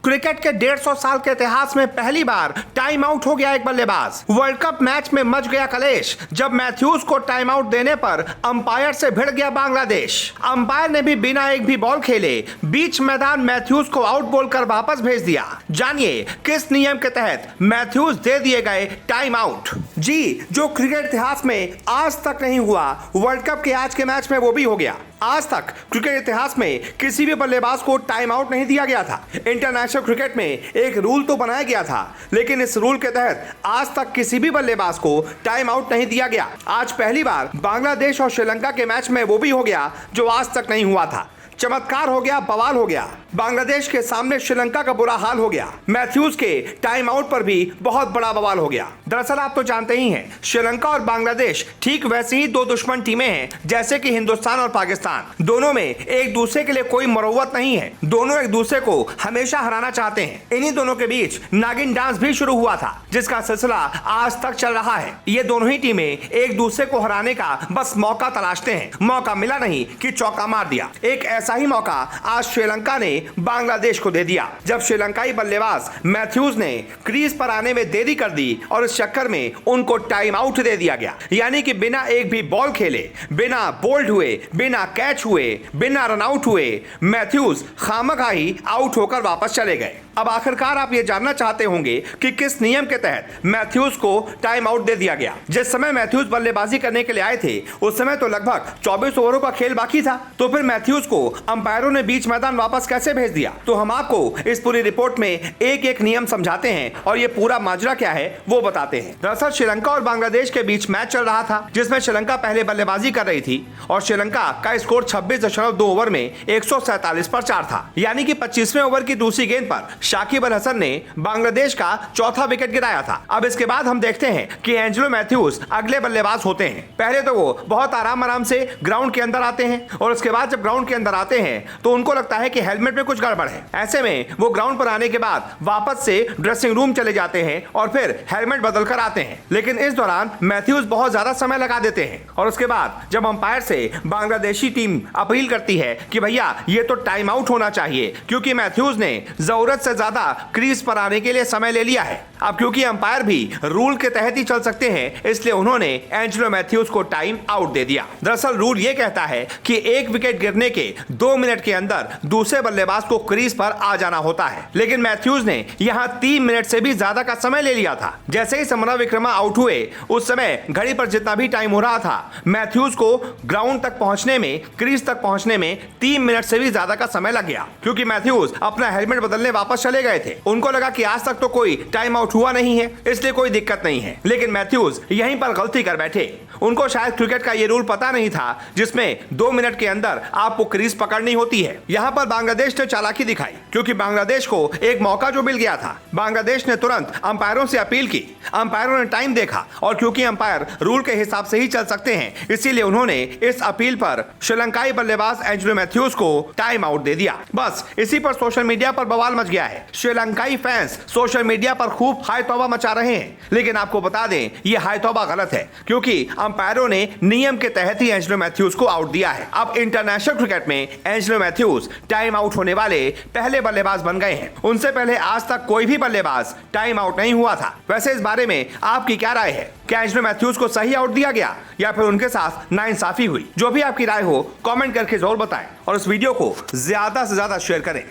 Cricket के 150 साल के इतिहास में पहली बार टाइम आउट हो गया एक बल्लेबाज। वर्ल्ड कप मैच में मच गया कलेश जब मैथ्यूज को टाइम आउट देने पर अंपायर से भिड़ गया बांग्लादेश। अंपायर ने भी बिना एक भी बॉल खेले बीच मैदान मैथ्यूज को आउट बोलकर वापस भेज दिया। जानिए किस नियम के तहत मैथ्यूज दे दिए गए टाइम आउट। जी, जो क्रिकेट इतिहास में आज तक नहीं हुआ, वर्ल्ड कप के आज के मैच में वो भी हो गया। आज तक क्रिकेट इतिहास में किसी भी बल्लेबाज को टाइम आउट नहीं दिया गया था। इंटरनेशनल क्रिकेट में एक रूल तो बनाया गया था, लेकिन इस रूल के तहत आज तक किसी भी बल्लेबाज को टाइम आउट नहीं दिया गया। आज पहली बार बांग्लादेश और श्रीलंका के मैच में वो भी हो गया जो आज तक नहीं हुआ था। चमत्कार हो गया, बवाल हो गया। बांग्लादेश के सामने श्रीलंका का बुरा हाल हो गया। मैथ्यूज के टाइम आउट पर भी बहुत बड़ा बवाल हो गया। दरअसल आप तो जानते ही हैं, श्रीलंका और बांग्लादेश ठीक वैसे ही दो दुश्मन टीमें हैं जैसे कि हिंदुस्तान और पाकिस्तान। दोनों में एक दूसरे के लिए कोई मरौवत नहीं है। दोनों एक दूसरे को हमेशा हराना चाहते हैं। इन्हीं दोनों के बीच नागिन डांस भी शुरू हुआ था, जिसका सिलसिला आज तक चल रहा है। ये दोनों ही टीमें एक दूसरे को हराने का बस मौका तलाशते हैं। मौका मिला नहीं कि चौका मार दिया। एक ऐसा ही मौका आज श्रीलंका ने बांग्लादेश को दे दिया, जब श्रीलंकाई बल्लेबाज मैथ्यूज ने क्रीज पर आने में देरी कर दी और इस चक्कर में उनको टाइम आउट दे दिया गया। यानी कि बिना एक भी बॉल खेले, बिना बोल्ड हुए, बिना कैच हुए, बिना रन आउट हुए मैथ्यूज खामखा ही आउट होकर वापस चले गए। अब आखिरकार आप ये जानना चाहते होंगे कि किस नियम के तहत मैथ्यूज को टाइम आउट दे दिया गया। जिस समय मैथ्यूज बल्लेबाजी करने के लिए आए थे उस समय तो लगभग 24 ओवरों का खेल बाकी था, तो फिर मैथ्यूज को अंपायरों ने बीच मैदान वापस कैसे भेज दिया? तो हम आपको इस पूरी रिपोर्ट में एक एक नियम समझाते हैं और ये पूरा माजरा क्या है वो बताते हैं। दरअसल श्रीलंका और बांग्लादेश के बीच मैच चल रहा था, जिसमें श्रीलंका पहले बल्लेबाजी कर रही थी और श्रीलंका का स्कोर 26.2 ओवर में 147 पर 4 था। यानी कि 25वें ओवर की दूसरी गेंद पर शाकिब अल हसन ने बांग्लादेश का चौथा विकेट गिराया था। अब इसके बाद हम देखते हैं कि एंजेलो मैथ्यूज अगले बल्लेबाज होते हैं। पहले तो वो बहुत आराम से ग्राउंड के अंदर आते हैं और उसके बाद जब ग्राउंड के अंदर आते हैं तो उनको लगता है कि हेलमेट में कुछ गड़बड़ है। ऐसे में वो ग्राउंड पर आने के बाद वापस से ड्रेसिंग रूम चले जाते हैं और फिर हेलमेट बदल कर आते हैं। लेकिन इस दौरान मैथ्यूज बहुत ज्यादा समय लगा देते हैं और उसके बाद जब अंपायर से बांग्लादेशी टीम अपील करती है कि भैया ये तो टाइम आउट होना चाहिए, क्योंकि मैथ्यूज ने जरूरत से ज्यादा क्रीज पर आने के लिए समय ले लिया है। अब क्योंकि अंपायर भी रूल के तहत ही चल सकते हैं, इसलिए उन्होंने एंजेलो मैथ्यूज को टाइम आउट दे दिया। दरअसल रूल ये कहता है कि एक विकेट गिरने के 2 मिनट के अंदर दूसरे बल्लेबाज को क्रीज पर आ जाना होता है, लेकिन मैथ्यूज ने यहां 3 मिनट से भी ज्यादा का समय ले लिया था। जैसे ही समरा विक्रमा आउट हुए, उस समय घड़ी पर जितना भी टाइम हो रहा था, मैथ्यूज को ग्राउंड तक पहुंचने में, क्रीज तक पहुंचने में 3 मिनट से भी ज्यादा का समय लग गया, क्योंकि मैथ्यूज अपना हेलमेट बदलने वापस चले गए थे। उनको लगा कि आज तक तो कोई टाइम आउट हुआ नहीं है, इसलिए कोई दिक्कत नहीं है। लेकिन मैथ्यूज यहीं पर गलती कर बैठे। उनको शायद क्रिकेट का ये रूल पता नहीं था जिसमें 2 मिनट के अंदर आपको क्रीज पकड़नी होती है। यहाँ पर बांग्लादेश ने चालाकी दिखाई, क्योंकि बांग्लादेश को एक मौका जो मिल गया था, बांग्लादेश ने तुरंत अंपायरों से अपील की। अंपायरों ने टाइम देखा और क्योंकि अंपायर रूल के हिसाब से ही चल सकते हैं, इसीलिए उन्होंने इस अपील पर श्रीलंकाई बल्लेबाज एंजेलो मैथ्यूज को टाइम आउट दे दिया। बस इसी पर सोशल मीडिया पर बवाल मच गया है। श्रीलंकाई फैंस सोशल मीडिया पर खूब हाय तौबा मचा रहे हैं, लेकिन आपको बता दें ये हाय तौबा गलत है, क्योंकि अंपायरों ने नियम के तहत ही एंजेलो मैथ्यूज को आउट दिया है। अब इंटरनेशनल क्रिकेट में एंजेलो मैथ्यूज टाइम आउट होने वाले पहले बल्लेबाज बन गए हैं। उनसे पहले आज तक कोई भी बल्लेबाज टाइम आउट नहीं हुआ था। वैसे इस बारे में आपकी क्या राय है? क्या एंजेलो मैथ्यूज को सही आउट दिया गया या फिर उनके साथ नाइंसाफी हुई? जो भी आपकी राय हो कमेंट करके जरूर बताएं और इस वीडियो को ज्यादा से ज्यादा शेयर करें।